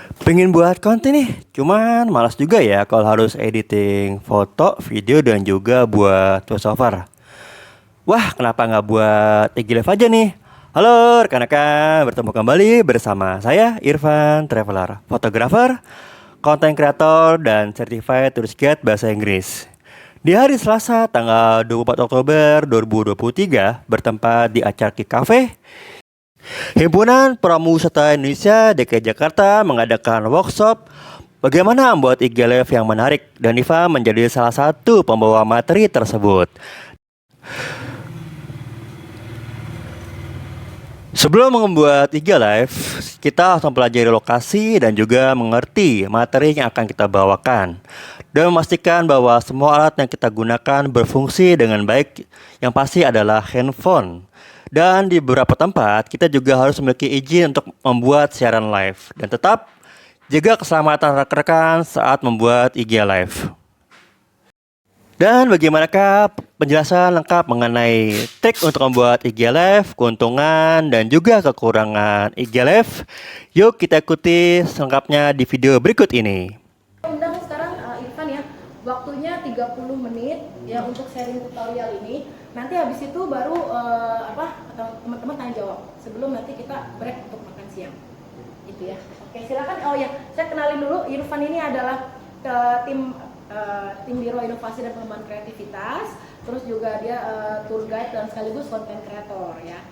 Pengen buat konten nih, cuman malas juga ya kalau harus editing foto, video, dan juga buat voiceover. Wah, kenapa nggak buat IG Live aja nih? Halo rekan-rekan, bertemu kembali bersama saya Irfan Traveler, fotografer, konten kreator, dan certified tourist guide bahasa Inggris. Di hari Selasa tanggal 24 Oktober 2023 bertempat di Acarki Cafe, Himpunan Pramuwisata Indonesia DKI Jakarta mengadakan workshop bagaimana membuat IG Live yang menarik, dan Iva menjadi salah satu pembawa materi tersebut. Sebelum membuat IG Live, kita harus mempelajari lokasi dan juga mengerti materi yang akan kita bawakan, dan memastikan bahwa semua alat yang kita gunakan berfungsi dengan baik. Yang pasti adalah handphone. Dan di beberapa tempat kita juga harus memiliki izin untuk membuat siaran live, dan tetap jaga keselamatan rekan-rekan saat membuat IG Live. Dan bagaimanakah penjelasan lengkap mengenai trik untuk membuat IG Live, keuntungan dan juga kekurangan IG Live? Yuk kita ikuti selengkapnya di video berikut ini. Undang sekarang Irfan ya, waktunya 30 menit ya untuk sharing tutorial ini. Nanti habis itu baru teman-teman tanya jawab sebelum nanti kita break untuk makan siang. Gitu ya. Oke, silakan. Oh ya, saya kenalin dulu. Irfan ini adalah tim Biro Inovasi dan Pengembangan Kreativitas. Terus juga dia tour guide dan sekaligus content creator ya.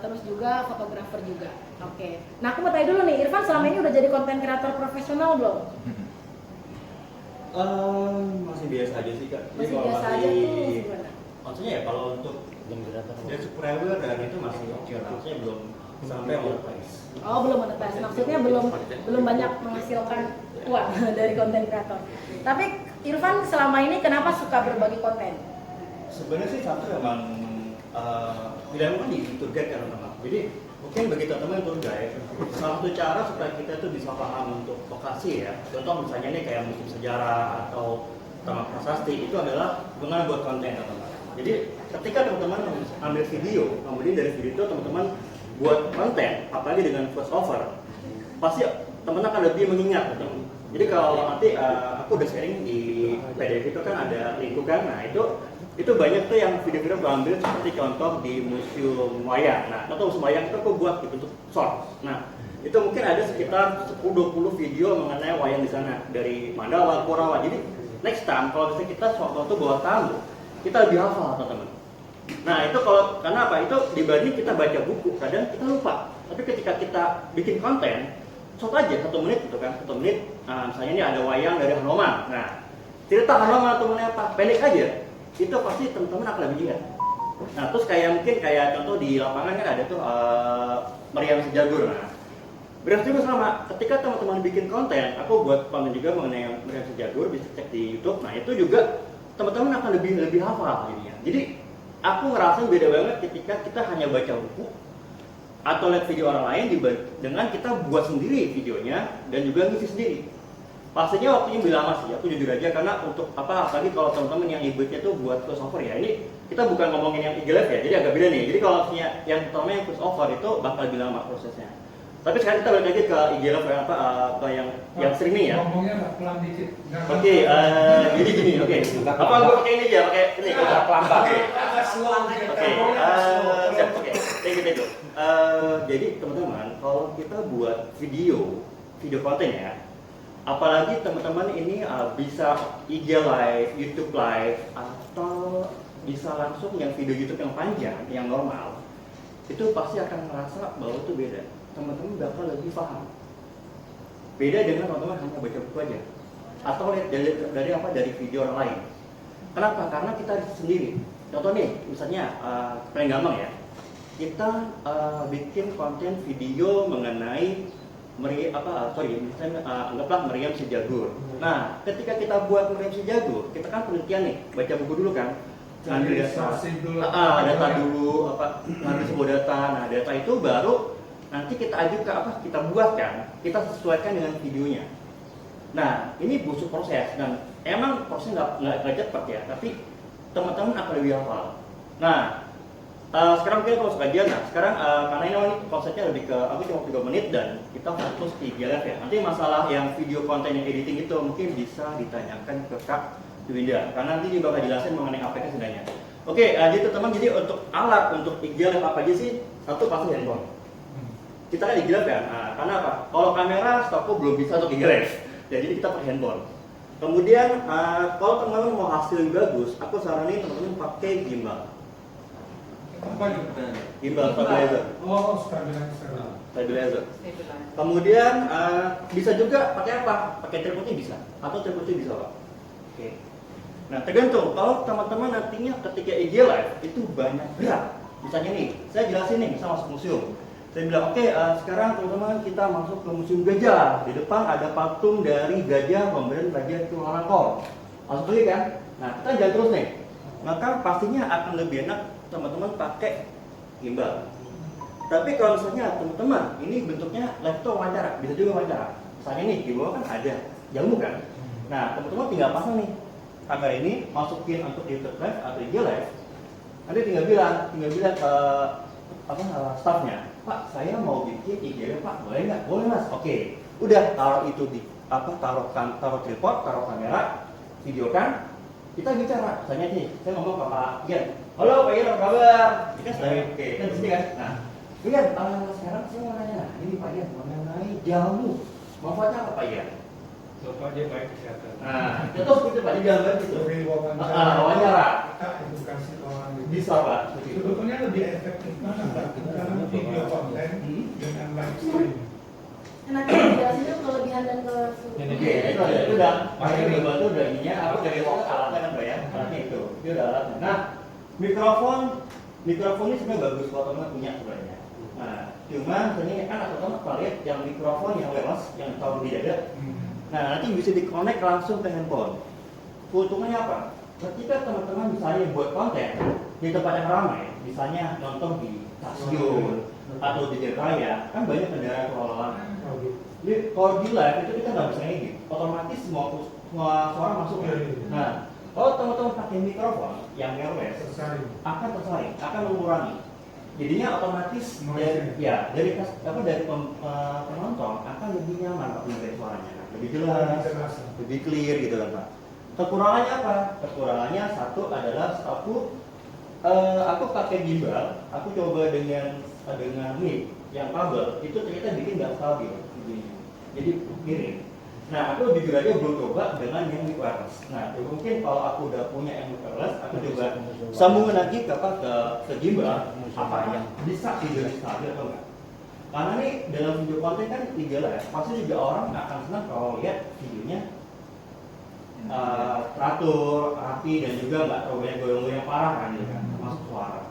Terus juga fotografer juga. Oke. Nah, aku mau tanya dulu nih, Irfan selama ini udah jadi content creator profesional belum? Masih biasa aja sih Kak. Masih biasa aja tuh gimana? Maksudnya ya kalau untuk subscriber dan itu masih maksudnya belum sampai monetize. Oh, belum monetize. Maksudnya belum banyak menghasilkan uang dari konten kreator. Tapi Irfan selama ini kenapa suka berbagi konten? Sebenarnya sih satu memang tidak mungkin di tour guide kan teman-teman. Jadi mungkin bagi teman-teman tour guide, salah satu cara supaya kita itu bisa paham untuk lokasi ya. Contoh misalnya ini kayak museum sejarah atau taman prasasti, itu adalah gimana buat konten teman-teman. Jadi ketika teman-teman ambil video, kemudian dari video itu teman-teman buat konten, apalagi dengan voice over, pasti teman-teman akan lebih mengingat teman. Jadi kalau nanti aku udah sharing di PDF itu kan ada link kan, nah itu banyak tuh yang video-video aku ambil seperti contoh di Museum Wayang. Nah, contoh Museum Wayang itu aku buat gitu untuk short. Nah, itu mungkin ada sekitar 10-20 video mengenai wayang di sana dari Mandawa, Kurawa. Jadi next time kalau misalnya kita waktu bawa tamu, kita lebih hafal teman-teman. Nah, itu kalau karena apa? Itu dibanding kita baca buku, kadang kita lupa. Tapi ketika kita bikin konten, short aja 1 menit gitu kan, 1 menit. Misalnya ini ada wayang dari Hanoman. Nah, cerita Hanoman atau apa? Pendek aja. Itu pasti teman-teman akan lebih ingat. Nah, terus mungkin kayak contoh di lapangan kan ada tuh meriam sejagur. Nah, meriam sejagur sama. Ketika teman-teman bikin konten, aku buat konten juga mengenai meriam sejagur, bisa cek di YouTube. Nah, itu juga teman-teman akan lebih hafal jadinya. Jadi aku ngerasa beda banget ketika kita hanya baca buku atau lihat video orang lain dengan kita buat sendiri videonya dan juga ngisi sendiri. Pastinya waktunya lebih lama sih, aku jujur aja, karena untuk apalagi kalau teman-teman yang ribetnya tuh buat voiceover ya, ini kita bukan ngomongin yang IG Live ya, jadi agak beda nih. Jadi kalau yang pertama yang voiceover itu bakal lebih lama prosesnya. Tapi sekarang kita balik lagi ke IG Live ya, ke yang streaming ya. Ngomongnya pelan dikit. Oke, jadi gini, oke. Apa gue pakai ini aja, pakai ini pelan. Oke. Siap, oke. Thank you. Jadi teman-teman, kalau kita buat video konten ya, apalagi teman-teman ini bisa IG Live, YouTube Live, atau bisa langsung yang video YouTube yang panjang, yang normal, itu pasti akan merasa bahwa itu beda. Teman-teman bakal lebih paham. Beda dengan teman-teman hanya baca buku aja, atau lihat dari video orang lain. Kenapa? Karena kita sendiri. Contoh nih, misalnya paling gampang ya, kita bikin konten video mengenai anggaplah meriam sejagur. Nah, ketika kita buat meriam sejagur, kita kan penelitian nih, baca buku dulu kan, ngambil data dulu, ngambil sebuah data. Nah, data itu baru nanti kita ajukan kita buat kan, kita sesuaikan dengan videonya. Nah, ini butuh proses, dan emang prosesnya nggak cepat ya, tapi teman-teman akan lebih hafal. Nah, Sekarang mungkin kalau kajian, nah sekarang karena ini konsepnya lebih ke aku cuma 3 menit dan kita fokus di GLF ya. Nanti masalah yang video konten yang editing itu mungkin bisa ditanyakan ke Kak Winda, karena nanti dia bakal jelasin mengenai APK sebenarnya. Oke, jadi teman-teman, jadi untuk alat untuk GLF apa aja sih? Satu pasti handphone. Kita kan GLF ya, nah, karena apa? Kalau kamera stokku belum bisa untuk GLF, ya, jadi kita pakai handphone. Kemudian kalau teman-teman mau hasil yang bagus, aku saranin teman-teman pakai gimbal. Apa gitu? Gimbal stabilizer. Oh, stabilizer. Stabilizer. Kemudian bisa juga pakai apa? Pakai tripodnya bisa, atau tripodnya bisa Pak. Oke. Nah tergantung. Kalau teman-teman nantinya ketika IG live itu banyak gerak. Misalnya nih, saya jelasin nih, misal masuk museum. Saya bilang, oke, sekarang teman-teman kita masuk ke museum gajah. Di depan ada patung dari gajah pemberian Raja Chulalongkorn. Masuk lagi kan? Nah kita jalan terus nih. Maka pastinya akan lebih enak teman-teman pakai gimbal. Tapi kalau misalnya teman-teman ini bentuknya laptop wawancara, bisa juga wawancara. Misalnya nih di bawah kan ada jamu kan. Nah teman-teman tinggal pasang nih kamera ini, masukin untuk YouTube Live atau IG Live. Nanti tinggal bilang ke staffnya, Pak saya mau bikin IG Live Pak, boleh nggak? Boleh Mas. Oke. Udah taruh itu di taruh tripod, taruh kamera, videokan. Kita bicara, misalnya nih, saya ngomong ke Pak Ian, halo Pak Ian, apa kabar? Kita sudah oke, kan di sini kan. Nah, Ian, sekarang saya mau nanya, ini Pak Ian mengenai jamu, manfaatnya apa Pak Ian? Coba dia baik kesehatan. Nah, itu seperti Pak Ian gambar gitu. Beri wawancara. Wawancara. Kita edukasi orang. Bisa Pak. Sebetulnya lebih efektif mana Pak? Karena video konten dengan live stream. Nanti dijelasin kelebihan dan Oke, itu ada, itu udah pakai gimbal itu udah ininya, aku dari alatnya kan Pak ya, alatnya itu udah alatnya. Nah, mikrofon ini sebenarnya bagus kalau teman punya sebenarnya. Nah, cuma ini kan atau teman lihat yang mikrofon yang wireless yang taruh di dada. Nah, nanti bisa dikonek langsung ke handphone. Keuntungannya apa? Ketika teman-teman misalnya buat konten di tempat yang ramai, misalnya nonton di stasiun atau di jalan raya, kan banyak kendaraan lalu. Jadi kalau di live itu kita nggak bisa ngedit, otomatis semua suara masuk. Nah, kalau teman-teman pakai mikrofon yang wireless akan tersaring, akan mengurangi. Jadinya otomatis dari penonton akan lebih nyaman Pak mendengar suaranya, lebih jelas, lebih clear gitu kan Pak. Kekurangannya apa? Kekurangannya satu adalah aku pakai gimbal, aku coba dengan mic yang kabel itu ternyata bikin nggak stabil. Jadi miring. Nah, aku jujur aja belum coba dengan yang mic wireless. Nah, mungkin kalau aku udah punya yang mic wireless, aku coba sambungin lagi ke gimbal, apakah bisa video stabil atau enggak? Karena nih dalam video konten kan tiga lah ya, pasti juga orang akan senang kalau lihat videonya teratur, rapi dan juga nggak terlalu banyak goyang-goyang parah kan, gitu kan, termasuk suara.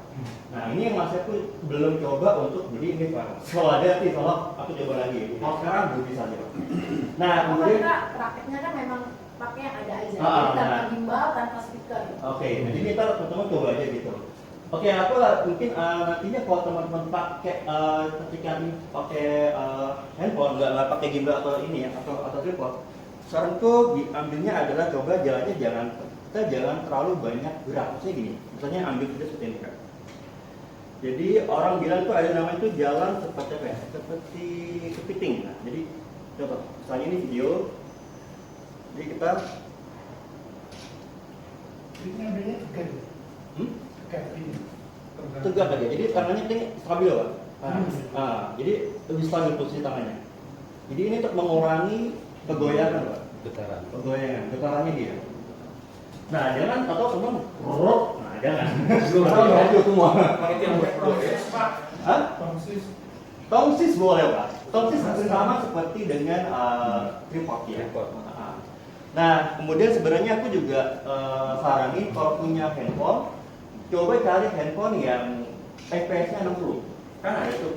Nah ini yang masih aku belum coba untuk beli ini Pak. Kalau ada sih, kalau aku coba lagi. Kalau sekarang belum bisa sih Pak. Nah kemudian prakteknya kan memang pakai yang ada aja, tanpa gimbal, tanpa speaker. Oke, jadi kita teman-teman coba aja gitu. Oke, aku mungkin nantinya kalau teman-teman pakai ketika pakai handphone nggak pakai gimbal atau ini ya atau tripod, saranku diambilnya adalah coba jalannya jangan terlalu banyak gerak. Maksudnya gini, misalnya ambil video seperti ini kan. Jadi orang bilang tuh ada nama itu jalan seperti apa ya? Seperti kepiting. Nah, jadi coba misalnya ini video, jadi kita Ini ambilnya tegak. Tegak ini. tegak aja. Jadi tangannya ini stabil Pak. Jadi lebih stabil posisi tangannya. Jadi ini untuk mengurangi kegoyangan Pak. Getarannya dia. Nah jangan atau teman nah jangan. Itu semua. Tongsis boleh Pak. Tongsis sama seperti dengan tripod ya. Nah kemudian sebenarnya aku juga saranin kalau punya handphone, coba cari handphone yang FPS-nya 60. Kan ada tuh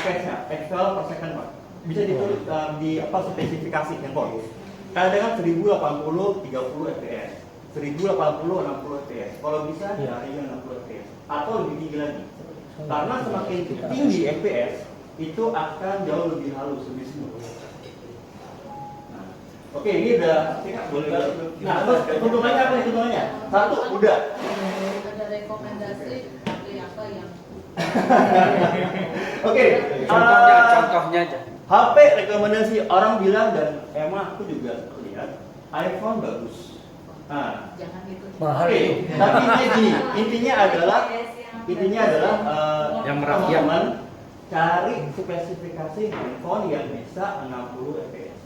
FPS-nya, pixel per second Pak. Bisa ditulis di spesifikasi handphone. Kadang 1080 30 fps, 1080 60 fps. Kalau bisa cari yang 60 fps atau lebih tinggi lagi. Karena semakin tinggi fps itu akan jauh lebih halus, lebih smooth. Oke, ini udah boleh. Nah, terus keuntungannya apa nih keuntungannya? Satu, udah. Ada rekomendasi aplikasi kebayang. Oke, Contohnya aja. HP rekomendasi orang bilang dan emang aku juga lihat iPhone bagus. Nah, Jangan gitu. Mahal oke, itu. tapi intinya adalah Yang merakyat. teman-teman cari spesifikasi handphone yang bisa 60 fps.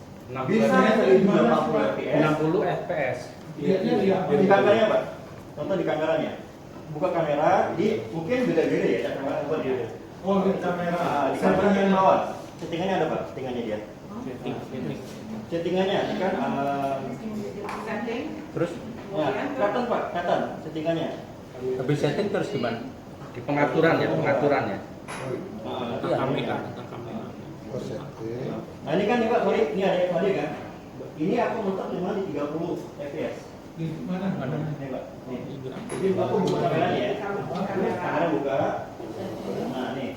Bisa 1080 fps. 60 fps. Di kameranya Pak, contoh di kameranya. Buka kamera, jadi mungkin beda-beda ya cara kamera buat ya. Oh, di kamera. Di kameranya yang bawah. Settingannya ada Pak, settingannya dia. Settingannya kan Setting. Terus ya, kelihatan Pak, kelihatan settingannya. habis setting terus gimana? Di pengaturan ya. Nah ini kan nih Pak, sorry, ini ada tadi kan. Ini aku mentok cuma di 30 fps. Di mana? Nih Pak, nih. Jadi aku buka kameranya ya. Kamera buka. Nah nih.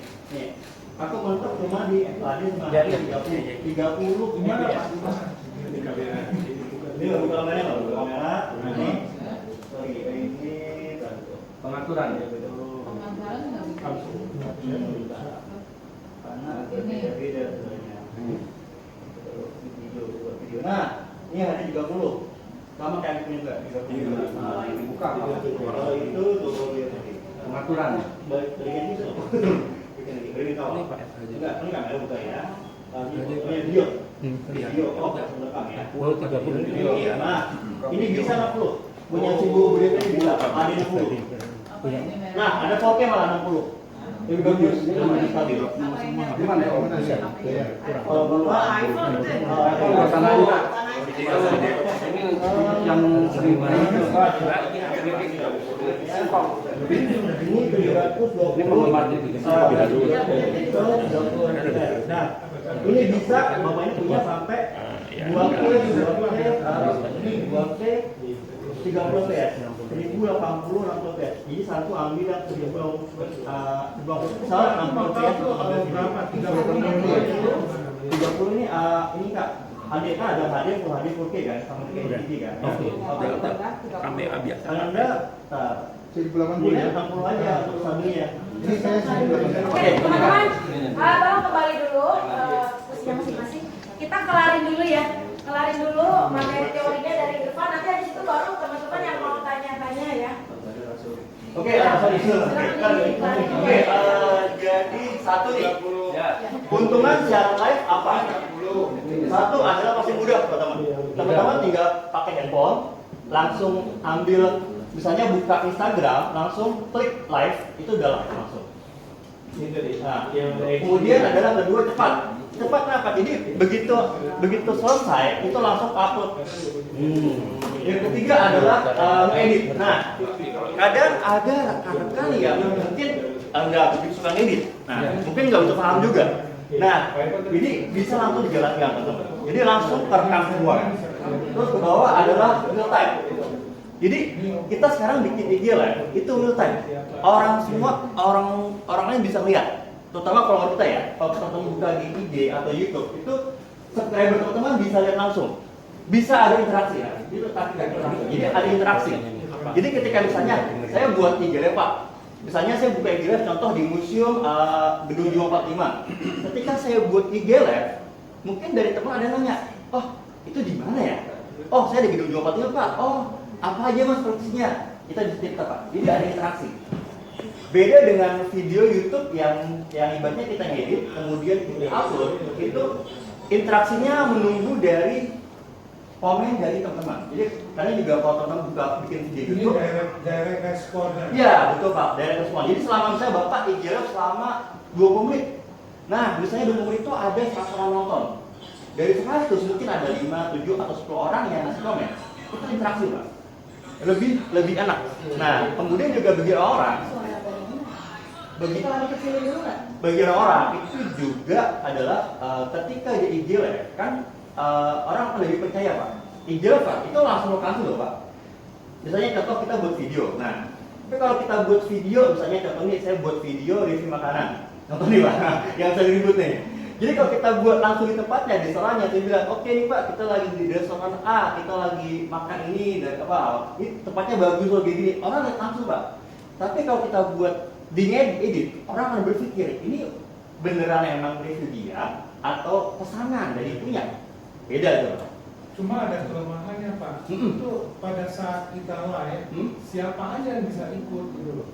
Aku mentok cuma di FHD cuma di 30 Di mana, fps. Pak? Di mana? Ini nggak buka kameranya nggak buka kamera. Nah nih. Sorry, ini Pengaturan ya. Penganggaran nggak bisa. Karena beda-beda sebenarnya. Video. Nah, ini ada 30. Sama kayak gini enggak? 30. Nah, ini buka. Kalau itu Pengaturan. balik balikin itu. Bikin lagi, balikin kawal. Enggak, ini kamera buka ya. Ini video. Video. Oh, enggak rekam ya. Oh, 30. Video. Iya. Nah, ini bisa 60. Punya si Bu Budete ini bisa. Ada 60. Nah, ada 4K malah 60. Lebih bagus. Ini lebih stabil. Di mana ya? Kalau Bapak iPhone itu. sama juga. Ini yang sering banget. Ini 720. Ini penggemar di Nah, ini bisa Bapak ini punya sampai 2K 30 fps, 1080 60 fps. Jadi satu ambil yang 1060 misalnya 60 fps untuk ambil Berapa? 30 ini Kak, HD kan ada HD Full HD 4K kan, sama kayak TV kan. Oke. Kamera biasa. Kalau Anda 1080 ya, 60 aja untuk stabilnya. Oke, teman-teman, tolong kembali dulu posisinya masing-masing. Kita kelarin dulu ya, kelarin dulu materi teorinya dari Irfan. Nanti habis itu baru teman-teman yang mau tanya-tanya ya. Oke, sorry. Oke, jadi satu nih. Keuntungan siaran live apa? Satu adalah pasti mudah, teman-teman. Teman-teman tinggal pakai handphone, langsung ambil, misalnya buka Instagram, langsung klik live, itu udah live langsung. Nah, kemudian adalah kedua cepat. Cepat kenapa? Jadi begitu selesai itu langsung upload. Yang ketiga adalah edit. Nah, kadang ada rekan-rekan yang mungkin nggak begitu suka edit. Nah, mungkin nggak begitu paham juga. Nah, ini bisa langsung dijalankan, teman-teman. Jadi langsung terekam semua. Terus ke bawah adalah real time. Jadi kita sekarang bikin IG live itu real time. Orang lain bisa lihat. Terutama kalau kita ya, kalau teman-teman buka di IG atau YouTube itu subscriber teman-teman bisa lihat langsung. Bisa ada interaksi ya. Itu tapi nggak interaksi. Jadi ada interaksi. Jadi ketika misalnya saya buat IG live Pak. Misalnya saya buka IG live contoh di Museum Gedung Juang 45. Ketika saya buat IG live, mungkin dari teman ada yang nanya, "Oh, itu di mana ya?" "Oh, saya di Gedung Juang 45, Pak." "Oh, apa aja Mas prosesnya?" Kita di cerita Pak. Jadi ada interaksi. Beda dengan video YouTube yang ibaratnya kita ngedit, kemudian kita upload, itu interaksinya menunggu dari komen dari teman-teman. Jadi karena juga kalau teman-teman buka bikin video Ini YouTube, direct respon. iya betul Pak, direct respon. Jadi selama misalnya Bapak IG live selama 20 menit, nah misalnya 20 menit itu ada 100 orang nonton. Dari 100 mungkin ada 5, 7 atau 10 orang yang ngasih komen. Itu interaksi Pak. Lebih enak. Nah, kemudian juga bagi orang bagi orang itu juga adalah ketika di IG live kan orang akan lebih percaya Pak. IG live Pak itu langsung lokasi loh Pak. Misalnya contoh kita buat video. Nah, tapi kalau kita buat video, misalnya contoh ini saya buat video review makanan. Contoh nih Pak, yang saya ribut nih. Jadi kalau kita buat langsung di tempatnya, di salahnya, saya bilang, oke nih Pak, kita lagi di restoran A, kita lagi makan ini dan apa, ini tempatnya bagus loh gini. Orang lihat langsung Pak. Tapi kalau kita buat di edit orang akan berpikir ini beneran emang review dia atau pesanan dari punya, beda tuh. Cuma ada kelemahannya Pak. Itu pada saat kita live, siapa aja yang bisa ikut gitu loh.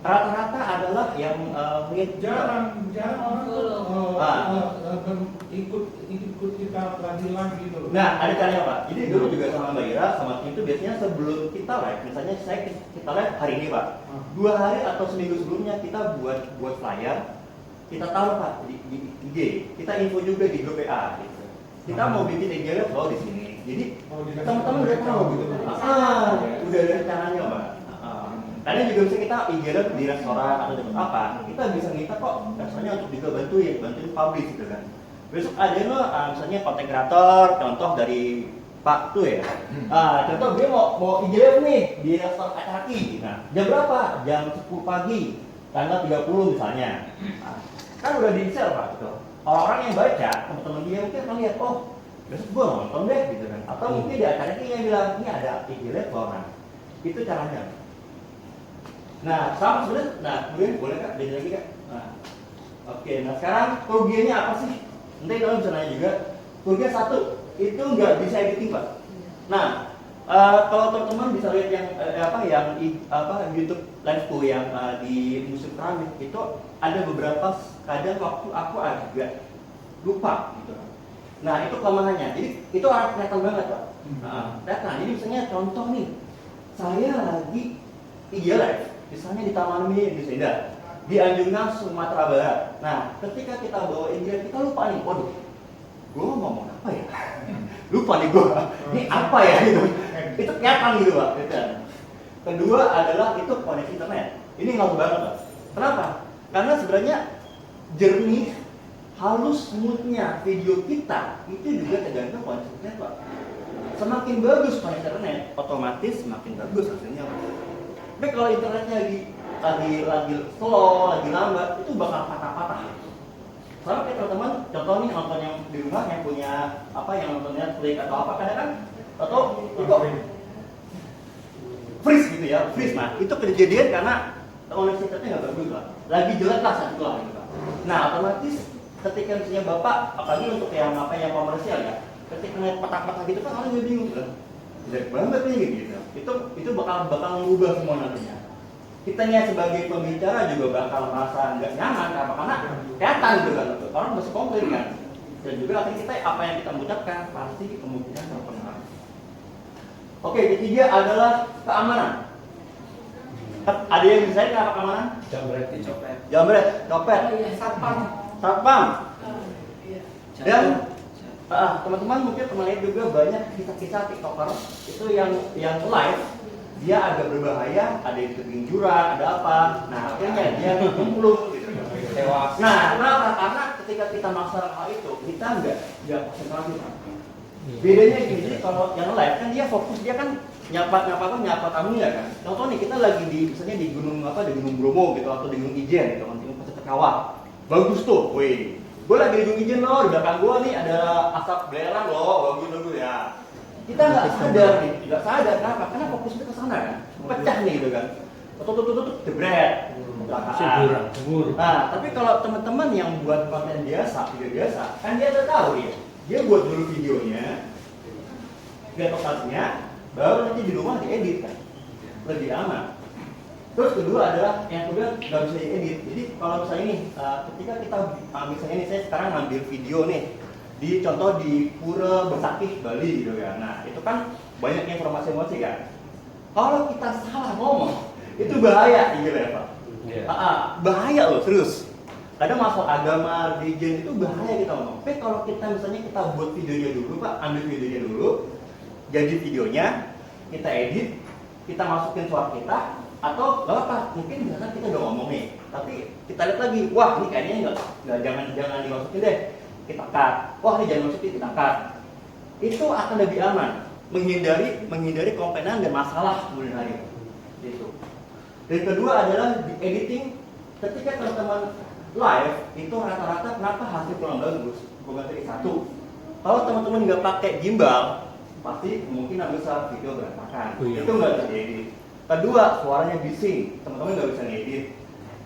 Rata-rata adalah yang Jarang orang tuh ikut kita lagi gitu loh. Nah, ada caranya Pak. Jadi dulu juga sama Mbak Ira, sama tim itu biasanya sebelum kita live, misalnya kita live hari ini Pak, 2 hari atau seminggu sebelumnya kita buat flyer, kita taruh Pak di IG, kita info juga di grup WA gitu. Kita mau bikin IG live loh di sini. Jadi teman-teman udah tahu gitu. Udah ada rencananya Pak. Kadang juga bisa kita IG live di restoran atau tempat apa, kita bisa minta kok restorannya untuk juga bantuin publish gitu kan. Besok ada misalnya konten kreator, contoh dari Pak tuh ya. Contoh dia mau IG live nih di restoran Acaki. Nah, jam berapa? Jam 10 pagi, tanggal 30 misalnya. Kan udah di-share Pak gitu. Orang-orang yang baca, teman-teman dia mungkin akan lihat, oh besok gua nonton deh gitu kan. Atau mungkin di acara ini yang bilang, ini ada IG live loh. Nah, itu caranya. Nah, sama sebenarnya, nah kemudian boleh Kak, beda lagi Kak. Nah, oke, nah sekarang kerugiannya apa sih? Nanti kalian bisa nanya juga. Kerugian satu, itu nggak bisa editing Pak. Nah, kalau teman-teman bisa lihat yang YouTube live-ku yang di Museum Keramik itu ada beberapa kadang waktu aku agak lupa gitu. Nah, itu kelemahannya. Jadi itu kelihatan banget Pak. Kelihatan. Jadi misalnya contoh nih, saya lagi IG live. Misalnya di Taman Mini di Senda, di Anjungan Sumatera Barat. Nah, ketika kita bawa India, kita lupa nih, waduh, gue mau ngomong apa ya? Lupa nih gue, ini apa ya gitu. Itu kelihatan gitu Pak. Kedua adalah itu koneksi internet. Ini ngaruh banget Pak. Kenapa? Karena sebenarnya jernih, halus, smoothnya video kita itu juga tergantung koneksi internet Pak. Semakin bagus koneksi internet, otomatis semakin bagus hasilnya Pak. Tapi kalau internetnya lagi slow, lagi lambat, itu bakal patah-patah. Soalnya kayak teman-teman, contoh nih nonton yang di rumah yang punya yang nonton Netflix atau apa kadang kan, atau itu freeze gitu ya, freeze. Nah itu kejadian karena koneksi internetnya nggak bagus lah, lagi jelek lah satu lah gitu. Nah otomatis ketika misalnya bapak, apalagi untuk yang komersial ya, ketika ngeliat patah-patah gitu kan orang jadi bingung kan. Jelek banget nih gitu. Itu bakal mengubah semua nantinya. Kitanya sebagai pembicara juga bakal merasa nggak nyaman karena kelihatan gitu kan. Orang masih komplain kan. Dan juga akhirnya kita apa yang kita ucapkan pasti kemungkinan terpengaruh. Oke, ketiga adalah keamanan. Ada yang bisa kenapa keamanan? Jambret, copet, satpam. Dan teman-teman mungkin pernah lihat juga banyak kisah-kisah TikToker itu yang live dia agak berbahaya, ada yang terjun jurang, ada apa. Nah akhirnya dia kumplung gitu. Nah kenapa? Karena ketika kita masalah hal itu kita nggak konsentrasi Pak. Bedanya gini, jadi kalau yang live kan dia fokus, dia kan nyapa tamunya kan. Contoh nih kita lagi misalnya di gunung Bromo gitu atau di Gunung Ijen gitu, nanti Pasir Kawah. Bagus tuh, wih. Gue lagi di Gunung Ijen loh, di belakang gue nih ada asap belerang loh, bagus ya. Kita nggak sadar kenapa? Karena fokus kita ke sana kan, pecah nih gitu kan. Tutup jebret, belakang. Nah, tapi kalau teman-teman yang buat konten biasa, video biasa, kan dia udah tahu dia buat dulu videonya, lihat lokasinya, baru nanti di rumah diedit kan, lebih aman. Terus kedua adalah yang kedua nggak bisa diedit. Jadi kalau misalnya ini, ketika kita misalnya ini saya sekarang ngambil video nih di contoh di Pura Besakih Bali gitu ya. Nah itu kan banyak informasi kan. Kalau kita salah ngomong itu bahaya gitu ya Pak. Bahaya loh serius. Kadang masalah agama, religion itu bahaya kita ngomong. Tapi kalau kita misalnya kita buat videonya dulu Pak, ambil videonya dulu, jadi videonya kita edit, kita masukin suara kita. Atau nggak apa, mungkin misalkan kita udah ngomong nih, tapi kita lihat lagi, wah ini kayaknya nggak jangan dimasukin deh, kita cut. Wah ini jangan masukin, kita cut. Itu akan lebih aman, menghindari komplainan dan masalah kemudian hari. Gitu. Dan kedua adalah di editing. Ketika teman-teman live itu rata-rata kenapa hasil kurang bagus? Bukan dari satu. Kalau teman-teman nggak pakai gimbal, pasti kemungkinan besar video berantakan. Itu nggak bisa diedit. Kedua, suaranya bising, teman-teman nggak bisa ngedit.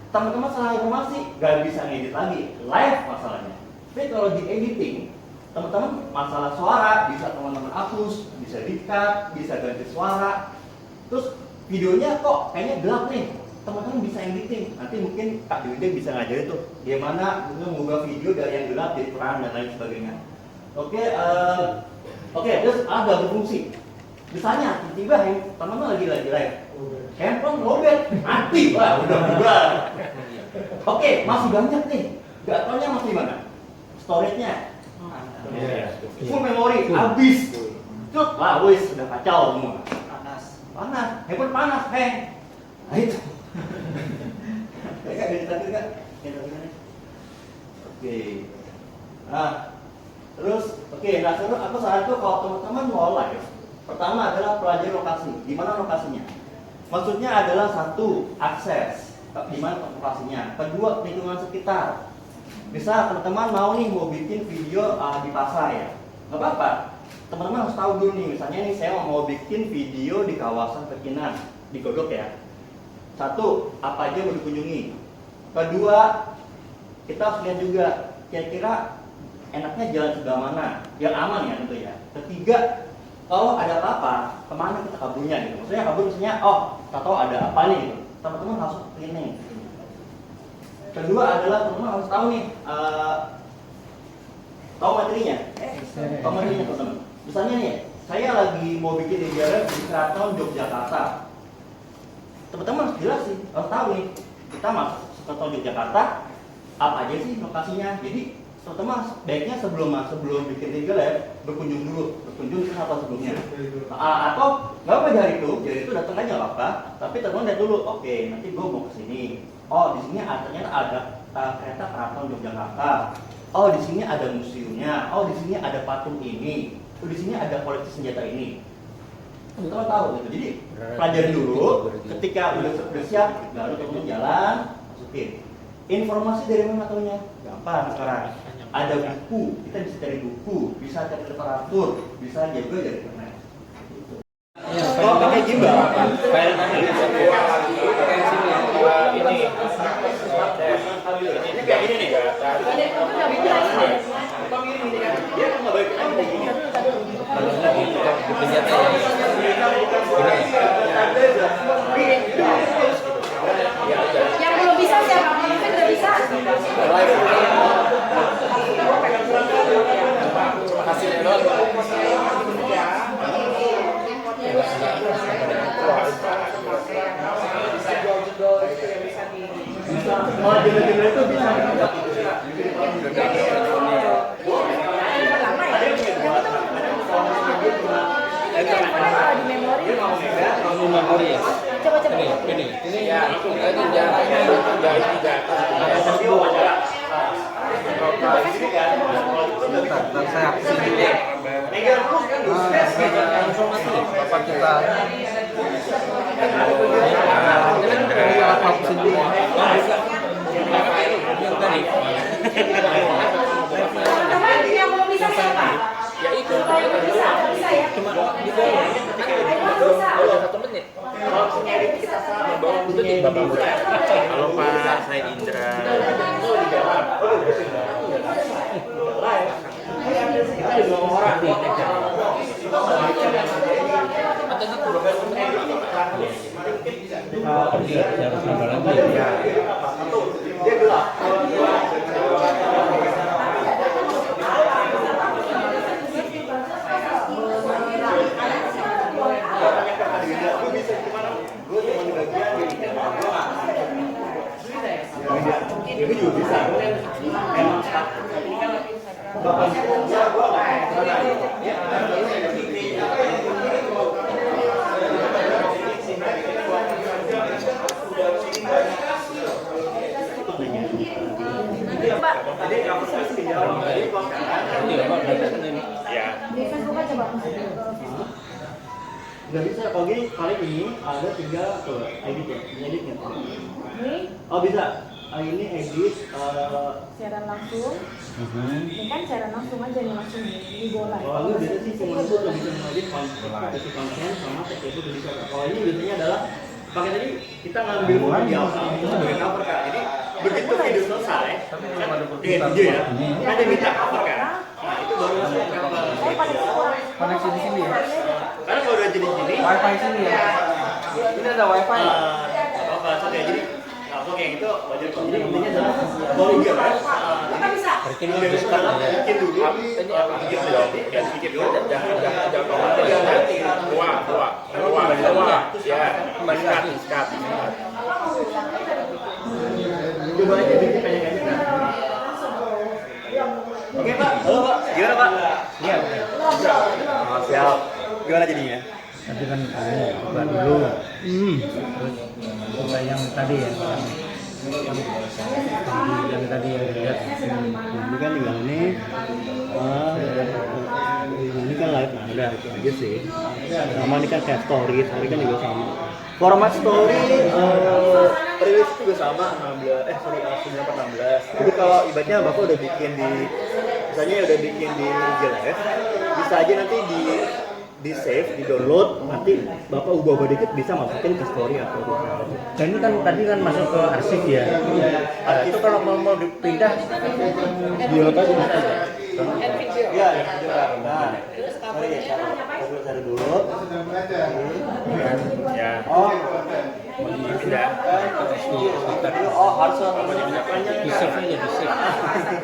teman-teman salah informasi, nggak bisa ngedit lagi, live masalahnya. Tapi kalau di editing, teman-teman masalah suara bisa teman-teman hapus, bisa di-cut, bisa ganti suara. Terus videonya kok kayaknya gelap nih, teman-teman bisa editing. Nanti mungkin Kak Yuda bisa ngajarin tuh gimana mengubah video dari yang gelap jadi terang dan lain sebagainya. Oke, terus ada berfungsi. Misalnya tiba-tiba teman-teman lagi live, handphone lowbat, mati, wah udah bubar. Oke, masih banyak nih, nggak taunya masih mana? Storage-nya, full memori, habis. Cuk, lah wis udah kacau semua. Panas, handphone panas, Nah itu. Kayak dari tadi kan? Oke. Nah, terus nah terus aku saran tuh kalau teman-teman mau live, pertama adalah pelajari lokasi. Di mana lokasinya? Maksudnya adalah satu, akses. Di mana lokasinya? Kedua, lingkungan sekitar. Bisa teman-teman mau bikin video di pasar ya, nggak apa-apa. Teman-teman harus tahu dulu nih, misalnya nih saya mau bikin video di kawasan Pecinan, di Godok ya. Satu, apa aja mau dikunjungi. Kedua, kita harus lihat juga kira-kira enaknya jalan sebelah mana, yang aman ya tentu ya. Ketiga, kalau ada apa-apa, kemana kita kaburnya gitu. Maksudnya kabur misalnya, kita tahu ada apa nih gitu. Teman-teman harus planning. Kedua adalah teman-teman harus tahu nih, tahu materinya. Tahu materinya teman-teman. Misalnya nih, saya lagi mau bikin di Keraton Yogyakarta. Teman-teman harus jelas sih, harus tahu nih. Kita masuk ke Keraton Yogyakarta, apa aja sih lokasinya. Jadi teman-teman baiknya sebelum bikin tiga live berkunjung ke apa sebelumnya. Atau nggak apa jari itu datang aja nggak apa. Tapi teman-teman lihat dulu, oke nanti gue mau kesini. Di sini ternyata ada kereta Keraton Yogyakarta. Di sini ada museumnya. Di sini ada patung ini. Di sini ada koleksi senjata ini. Teman-teman tahu gitu. Jadi pelajari dulu. Ketika udah siap, baru teman-teman jalan masukin. Informasi dari mana taunya? Gampang sekarang. Ada buku, kita bisa cari buku, bisa cari literatur, bisa juga dari internet. Kalau pakai gimbal, File mana? ini kayak gini nih. Dia nggak balik lagi kayak gini. Yang belum bisa siapa? Mungkin udah bisa. Hasilnya doang. Kalau judul-judul itu bisa. Di memori. Memori ya. Coba. Ini ya. Ini jaraknya dari 3. Saya hapusin dulu ya. Bapak kita. Hapusin dulu. Teman-teman yang belum bisa siapa? Ya itu. Bisa ya. Cuma Bisa. ada 1 menit. Halo Pak, saya Indra. Dia gelap. Itu juga bisa. Emang jadi kamu Di Facebook aja Pak. nggak bisa kali ini ada 3 edit ya, editnya. Ini Bisa. Ini edit siaran langsung. Ini kan siaran langsung aja nih langsung di bola. Kalau ini biasanya sih cuma itu bisa ngedit konten sama text itu bisa. Kalau ini biasanya adalah makanya tadi kita ngambil momen di awal itu sebagai cover kan. Jadi begitu video selesai, kan dengan video ya, kan dia minta cover kan. Nah itu baru masuk cover. Koneksi di sini ya. Karena kalau udah jadi gini, Wifi sini ya. Ini ada wifi. oke jadi oke yang itu wajar kok. Jadi intinya adalah kalau iya kan, Kita bisa. jadi dari sekarang bikin dulu. Ini apa gitu ya? Ya sedikit dulu. Jangan komentar ya. Keluar. Ya. Sikat. Coba aja bikin pendek-pendek kan. Oke Pak, halo Pak, gimana Pak? Iya. Siap. Gimana jadinya? Tadi kan buka dulu. Terus buka yang tadi ya. Yang tadi yang dilihat. Ini kan tinggal ini. Ini kan live, nah udah itu aja sih. Sama ini kan kayak story kan juga sama. Format story rilis juga sama 9/16. Jadi kalau ibaratnya Bapak udah bikin di misalnya udah bikin di IG Live, bisa aja nanti di save, di download, nanti Bapak ubah dikit bisa masukin ke story atau di Dan ini kan tadi kan masuk ke arsip ya. Itu kalau mau dipindah download aja. Iya, nah, sorry ya, cari dulu. Ya. Oh, Pindah. oh harus di save aja di save.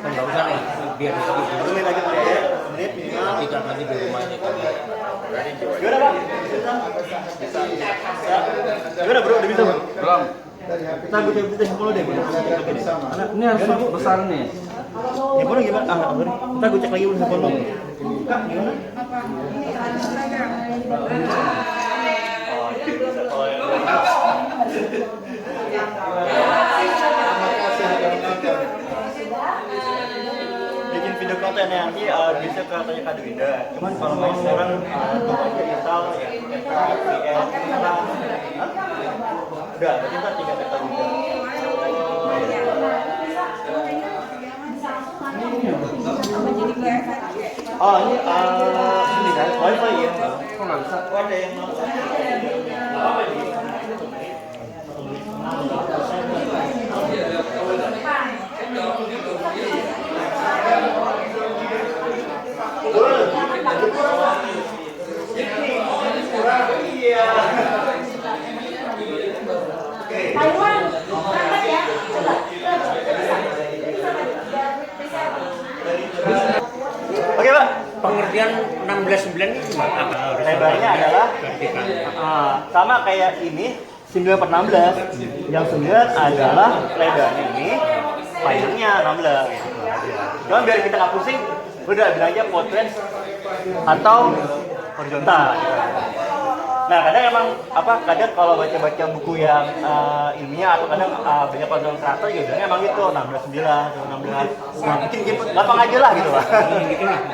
Enggak usah nih biar begitu. menit aja Pak ya, menit minimal. Nanti kan nanti di rumahnya kan. Gimana Pak? Bisa. Gimana bro, udah bisa Bang? Belum. Kita butuh dulu deh. Ini harus besar nih. Handphone gimana? Kita gue cek lagi dulu handphone lo. Kak, gimana? Bikin video konten yang nanti bisa ke tanya Kak Dwinda. Cuman kalau main sekarang pokoknya install ya. Udah, berarti ntar tinggal ke Kak Dwinda. Oh ini ini kan wifi ya? Kok nggak bisa? Oh, ada yang mau. Apa ini? Taiwan, berangkat ya, coba. Oke Pak. Pengertian 16/9 ini gimana? Apa harus Lebarnya adalah vertikal? sama kayak ini 9/16. Yang 9 adalah lebarnya ini, panjangnya 16. Cuman biar kita nggak pusing, udah bilang aja potret atau horizontal. Nah kadang emang kadang kalau baca-baca buku yang ilmiah atau kadang banyak konten kreator juga bilangnya emang gitu 16/9 atau 16. Nah bikin gampang aja lah gitu lah. Gitu lah.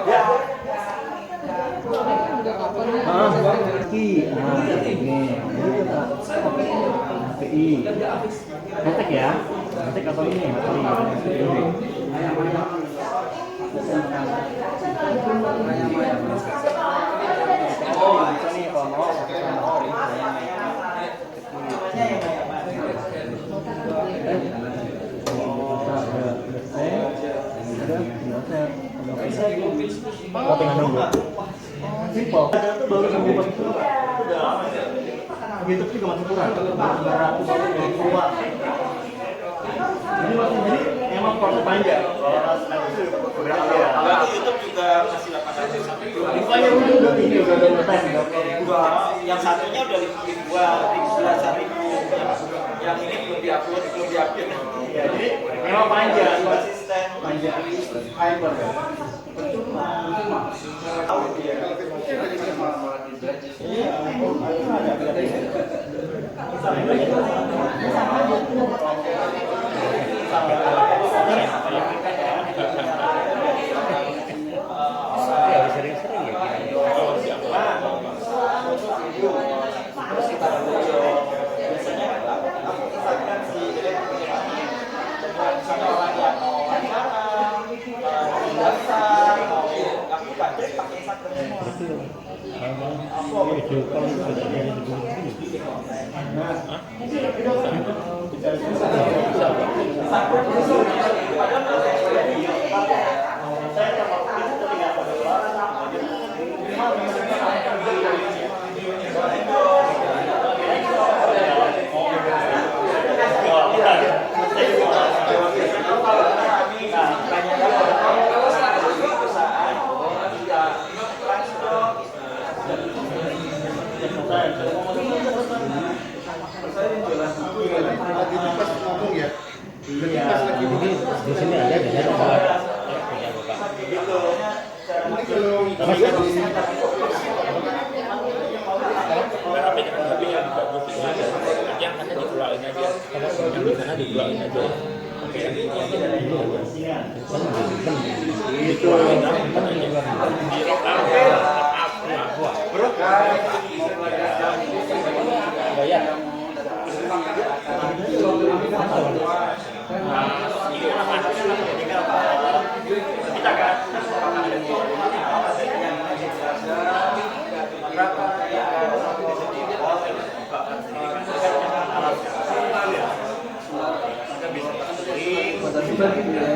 Ya. HPI. Netek ya? Netek atau ini? Oh, bisa nih kalau mau oh, tinggal nunggu. Simple. Ada tuh baru sembuh pas itu udah lama ya. YouTube juga masih kurang. 900 keluar. Jadi emang proses panjang. Itu YouTube juga masih 800. Rupanya udah ini udah yang satunya udah 5.000, yang ini belum diupload. Ya, jadi memang panjang, konsisten, panjang. Fiber. Tahu dia. Harus sering-sering ya. Di sini ada di sana ada. HP-nya bagus itu aja. Yang ada dikeluarin aja. Yang di sana dikeluarin aja. Itu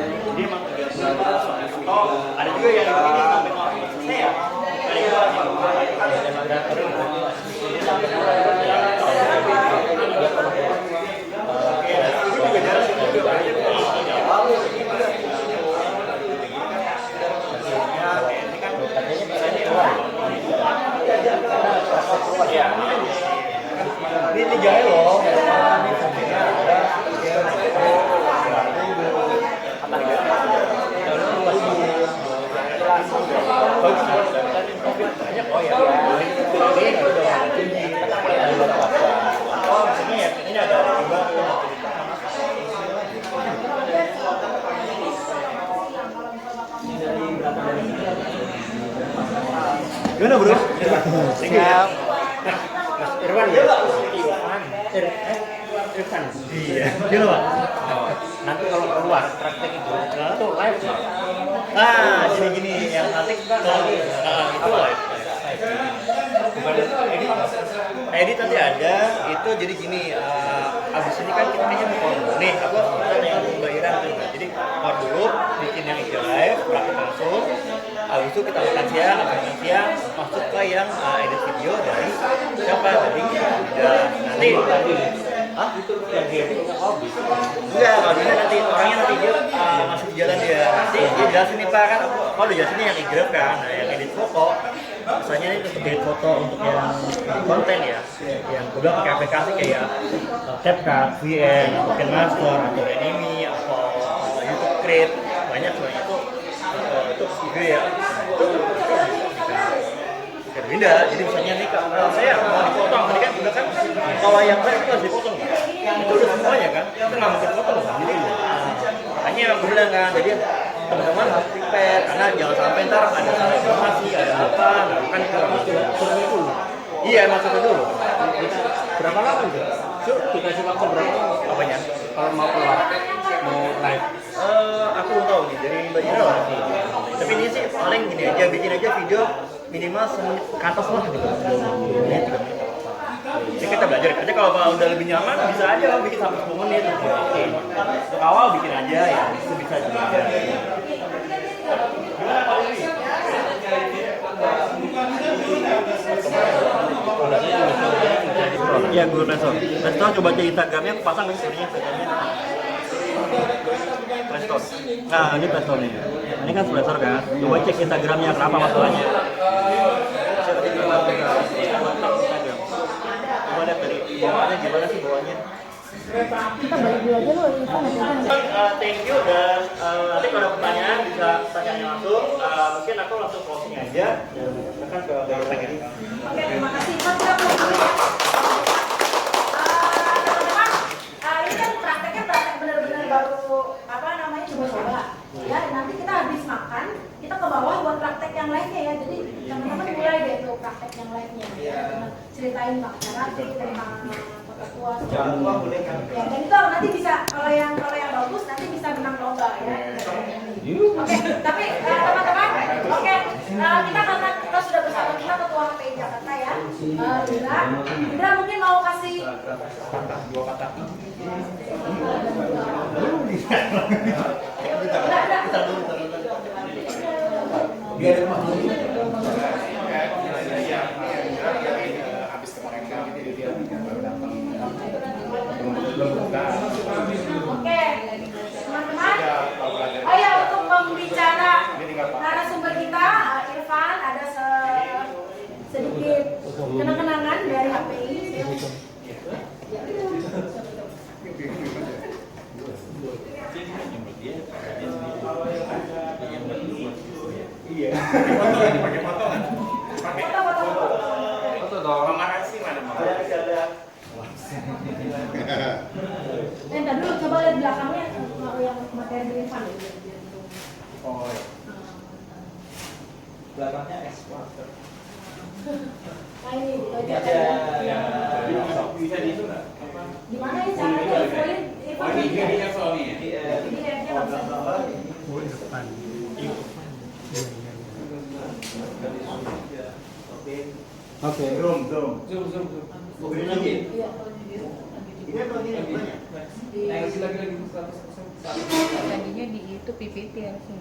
Jadi emang ada juga yang ini sampai mau selesai ya. Ini jahil loh. Oh ya. Ini ada gimana bro? Siap. Irwan ya? Irfan. Iya. Gimana Pak? nanti kalau keluar praktek itu live. Gini yang nanti itu live. Bukan edit nanti ada, itu jadi gini, abis ini kan kita kayaknya mau keluar nih, aku tanya Mbak Ira tuh, jadi keluar dulu, bikin yang IG live, praktek langsung, abis itu kita makan siang, masuk ke yang edit video dari siapa, dari nanti yang dia itu habis. enggak, kalau dia nanti orangnya nanti dia masih di jalan dia, nanti dia jelasin nih Pak kan, aku udah jelasin yang IG kan, nah yang edit foto, misalnya ini untuk edit foto untuk yang konten ya, yang gue bilang pakai aplikasi kayak CapCut, VN, Pocket Master, atau Anime, atau YouTube Create, banyak sebenarnya itu video ya. Beda, jadi misalnya nih kalau saya mau dipotong, tadi kan udah kan kalau yang saya itu harus dipotong kan? Itu udah semuanya kan, kita nggak mungkin potong kan? Jadi makanya gue bilang kan, jadi teman-teman harus prepare karena jangan sampai ntar ada salah informasi, ada apa, nah kan survei dulu. Iya, masuknya dulu. Berapa lama sih? Dikasih waktu berapa? Apanya? Kalau mau keluar, mau live. Aku belum tahu nih dari Mbak Ira lah. Tapi ini sih paling gini aja, bikin aja video minimal semenit ke atas lah gitu. Jadi kita belajar aja, kalau udah lebih nyaman bisa aja bikin sampai 10 menit. Untuk awal bikin aja ya, itu bisa juga. Iya, Google Play Store. Play Store coba cek Instagramnya, aku pasang nih story-nya Instagramnya. Play Store. Nah, ini Play Store nih. Ini kan Play Store kan. Coba cek Instagramnya, kenapa masalahnya. Coba lihat dari bawahnya gimana sih bawahnya. Kita balik dulu aja loh, Irfan Thank you dan nanti kalau ada pertanyaan bisa tanya langsung. Mungkin aku langsung closing aja dan silakan ke Mbak Ira ini. Oke, terima kasih. Irfan, kita belum teman-teman, ini kan prakteknya benar-benar baru coba-coba. Ya, nanti kita habis makan, kita ke bawah buat praktek yang lainnya ya. Jadi teman-teman mulai deh tuh praktek yang lainnya. Ceritain Pak, cara tentang kota tua. Ya, dan itu nanti bisa kalau yang bagus nanti bisa menang lomba ya. Oke, tapi teman-teman, kita karena kita sudah bersama kita ketua HP Indra mungkin mau kasih Dua patah. Kita dulu. Biar ada waktu. Habis kemarin gitu dia baru datang. Belum buka. Oke, teman-teman. Oh ya, untuk pembicara narasumber kita, Irfan, ada sedikit kenang-kenangan dari HPI. Iya. Pakai foto kan? Foto-foto. Foto dong. Marah sih mana mau? Tadi dulu coba lihat belakangnya yang materi Irfan. Oh. Belakangnya es water. Nah ini, Bisa di itu nggak? di mana ya caranya infoin Irfan? Ini dia soalnya ya. Ini lihatnya nggak bisa. Oh, depan. Oke. Zoom. Zoom. Mobil lagi. Iya. Ini apa ini namanya? Lagi 100%. Tadinya di itu PPT harusnya.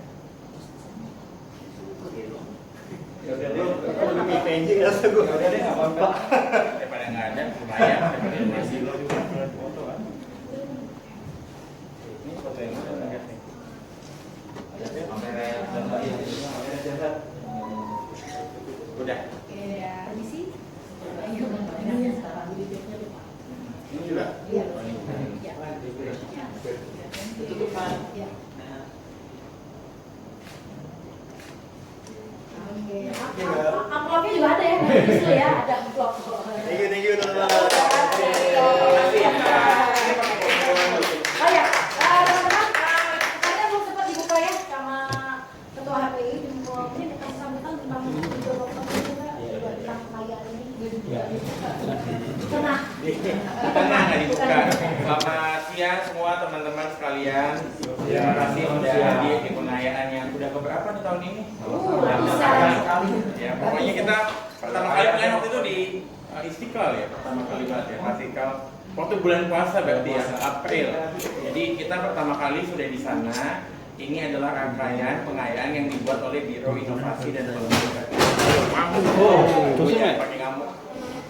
Ya udah deh. Kalau lebih pendek rasa gue. Ya udah deh, nggak apa-apa. Daripada nggak ada, lumayan. Daripada masih lo juga foto kan. Ini foto yang mana nggak nih? Kamera jahat. Udah. Permisi. Ini juga. Iya. Tutupan. Iya. Oke, amplopnya juga ada ya, justru ya, ada amplop. Thank you teman-teman. Oh ya, teman-teman, saya belum sempat dibuka ya sama Ketua HPI. Mungkin dikasih sambutan tentang video dokter juga, tentang kekayaan ini. Tenang. Tenang, nggak dibuka. Selamat siang semua teman-teman sekalian. Terima kasih sudah hadir di pengayaan yang udah keberapa nih tahun ini? Bisa. Ya, pokoknya kita pertama kali pengayaan waktu itu di Istiqlal ya, pertama kali banget ya, Istiqlal. Waktu bulan puasa berarti ya, April. Jadi kita pertama kali sudah di sana. Ini adalah rangkaian pengayaan yang dibuat oleh Biro Inovasi dan Pengembangan. Pakai ngamuk.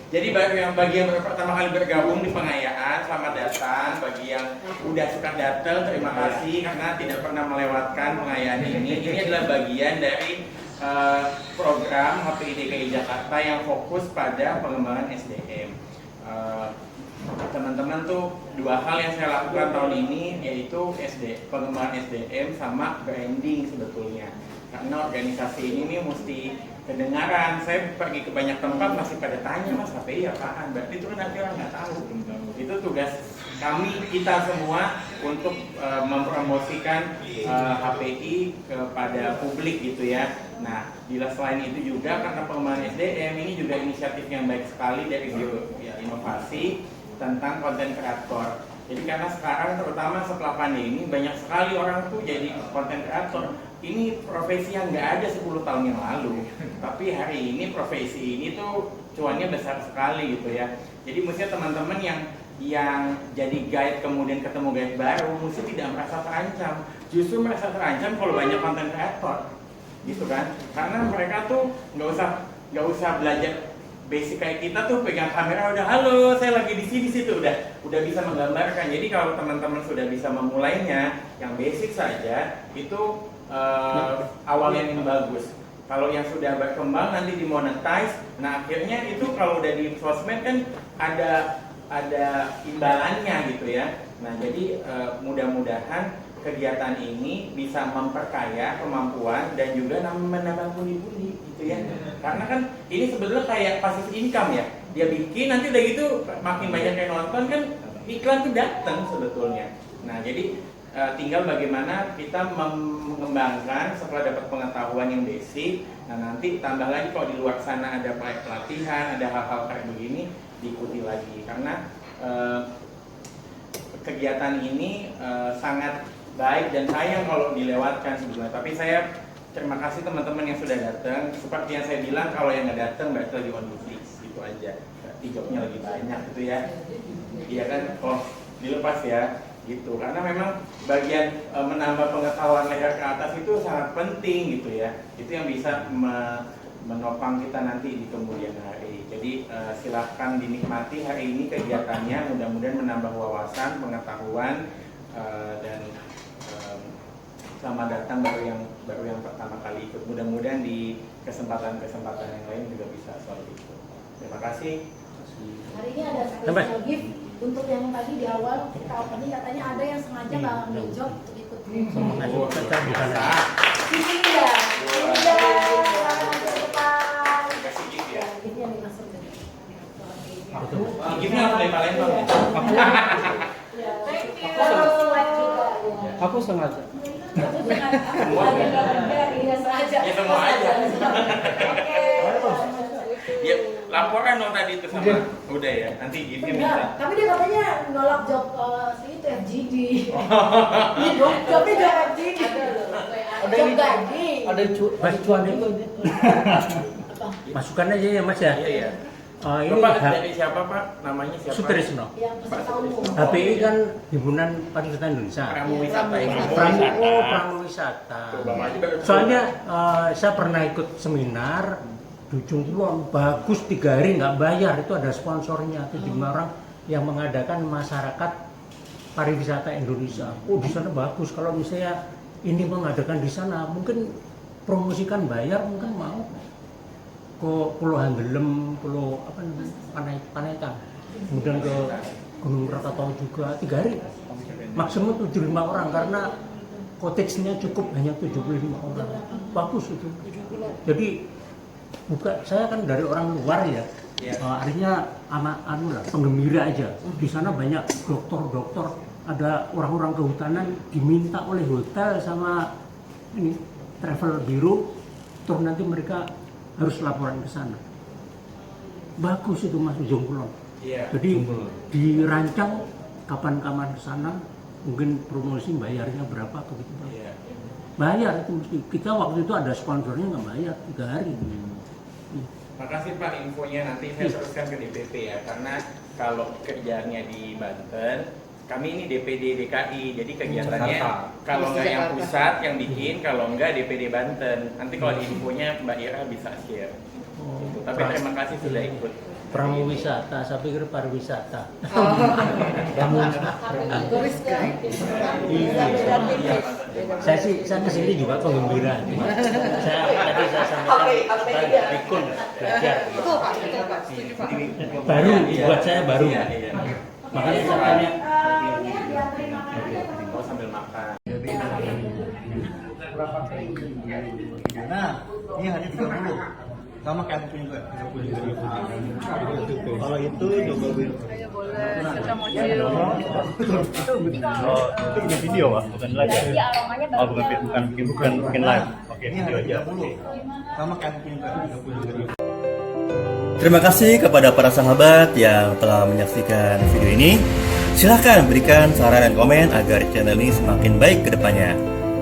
Jadi bagi yang pertama kali bergabung di pengayaan, selamat datang. Bagi yang udah suka datang, terima kasih karena tidak pernah melewatkan pengayaan ini. Ini adalah bagian dari program HPI DKI Jakarta yang fokus pada pengembangan SDM. Teman-teman tuh dua hal yang saya lakukan tahun ini yaitu pengembangan SDM sama branding sebetulnya. Karena organisasi ini nih mesti kedengaran. Saya pergi ke banyak tempat masih pada tanya, Mas HPI apaan? Berarti itu kan nanti orang nggak tahu. Itu tugas kita semua untuk mempromosikan HPI kepada publik gitu ya. Nah, selain itu juga karena pengembangan SDM ini juga inisiatif yang baik sekali dari Biro Inovasi tentang konten kreator. Jadi karena sekarang terutama setelah pandemi banyak sekali orang tuh jadi konten kreator. Ini profesi yang nggak ada 10 tahun yang lalu. Tapi hari ini profesi ini tuh cuannya besar sekali gitu ya. Jadi mestinya teman-teman yang jadi guide kemudian ketemu guide baru mesti tidak merasa terancam. Justru merasa terancam kalau banyak konten kreator. Gitu kan? Karena mereka tuh nggak usah belajar basic kayak kita tuh pegang kamera udah halo saya lagi di sini situ udah bisa menggambarkan. Jadi kalau teman-teman sudah bisa memulainya yang basic saja itu awal yang bagus. Kalau yang sudah berkembang nanti dimonetize. Nah akhirnya itu kalau udah di sosmed kan ada imbalannya gitu ya. Nah jadi mudah-mudahan kegiatan ini bisa memperkaya kemampuan dan juga menambah pundi-pundi gitu ya. Karena kan ini sebetulnya kayak passive income ya. Dia bikin nanti udah gitu makin banyak yang nonton kan iklan tuh datang sebetulnya. Nah jadi tinggal bagaimana kita mengembangkan setelah dapat pengetahuan yang basic. Nah nanti tambah lagi kalau di luar sana ada pelatihan, ada hal-hal kayak begini diikuti lagi. Karena kegiatan ini sangat baik dan sayang kalau dilewatkan sebetulnya. Tapi saya terima kasih teman-teman yang sudah datang. Seperti yang saya bilang, kalau yang nggak datang berarti lagi on duty gitu itu aja. Hijaunya lebih banyak gitu ya. Iya kan, oh dilepas ya gitu. Karena memang bagian menambah pengetahuan leher ke atas itu sangat penting gitu ya. Itu yang bisa menopang kita nanti di kemudian hari. Jadi silahkan dinikmati hari ini kegiatannya, mudah-mudahan menambah wawasan, pengetahuan, dan selamat datang baru yang pertama kali ikut. Mudah-mudahan di kesempatan-kesempatan yang lain juga bisa seperti itu. Terima kasih. Hari ini ada special gift untuk yang tadi di awal kita opening, katanya ada yang sengaja nggak ambil job untuk ikut. Iya. Kasih gift ya. Gift yang dimasuk dari. Giftnya harus dari Palembang ya. Aku sengaja. Ya semua aja. Ya laporan dong tadi itu sama. Udah ya, nanti giftnya minta. Enggak, tapi dia katanya nolak job itu FGD. Ini dong, jobnya job FGD. Job gaji. Ada cuan itu. Masukkan aja ya Mas ya. Iya iya. Ini Bapak dari siapa Pak? Namanya siapa? Sutrisno. Yang peserta umum. HPI kan Himpunan Pariwisata Indonesia. Pramuwisata ini. Pramuwisata. Soalnya saya pernah ikut seminar di Ujung Kulon, bagus 3 hari nggak bayar, itu ada sponsornya, itu 5 orang yang mengadakan masyarakat pariwisata Indonesia. Oh di sana bagus, kalau misalnya ini mengadakan di sana, mungkin promosikan bayar, mungkin mau ke Pulau Hanggelem, Pulau apa namanya, Panetan, kemudian ke Gunung Krakatau juga 3 hari, maksimum 75 orang karena cottage-nya cukup hanya 75 orang, bagus itu. Jadi saya kan dari orang luar ya, artinya penggembira aja. Di sana banyak dokter, ada orang-orang kehutanan diminta oleh hotel sama ini travel bureau, terus nanti mereka harus laporan ke sana. Bagus itu Mas Ujung Kulon. Jadi dirancang kapan-kapan ke sana, mungkin promosi bayarnya berapa begitu. Bayar itu mesti. Kita waktu itu ada sponsornya nggak bayar 3 hari. Makasih Pak infonya, nanti saya teruskan ke DPP ya, karena kalau kerjaannya di Banten, kami ini DPD DKI, jadi kegiatannya kalau nggak yang pusat yang bikin, kalau nggak DPD Banten. Nanti kalau di infonya Mbak Ira bisa share. Gitu. Tapi terima kasih sudah ikut. Pramuwisata, saya pikir pariwisata. Turis guide. Saya kesini juga penggembira. Tadi saya sampaikan pikun belajar. Betul Pak, setuju Pak. Baru buat saya baru. Makanya saya tanya. Oh sambil makan. Nah, ini hanya 30. Sama kayak aku juga 30. Kalau itu coba gue. Ayo boleh, kita mau chill. Oh, itu punya video Pak, bukan live ya? Oh, bukan live. Oke, video aja. Sama kayak aku juga 30. Terima kasih kepada para sahabat yang telah menyaksikan video ini. Silahkan berikan saran dan komen agar channel ini semakin baik ke depannya.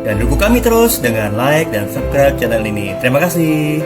Dan dukung kami terus dengan like dan subscribe channel ini. Terima kasih.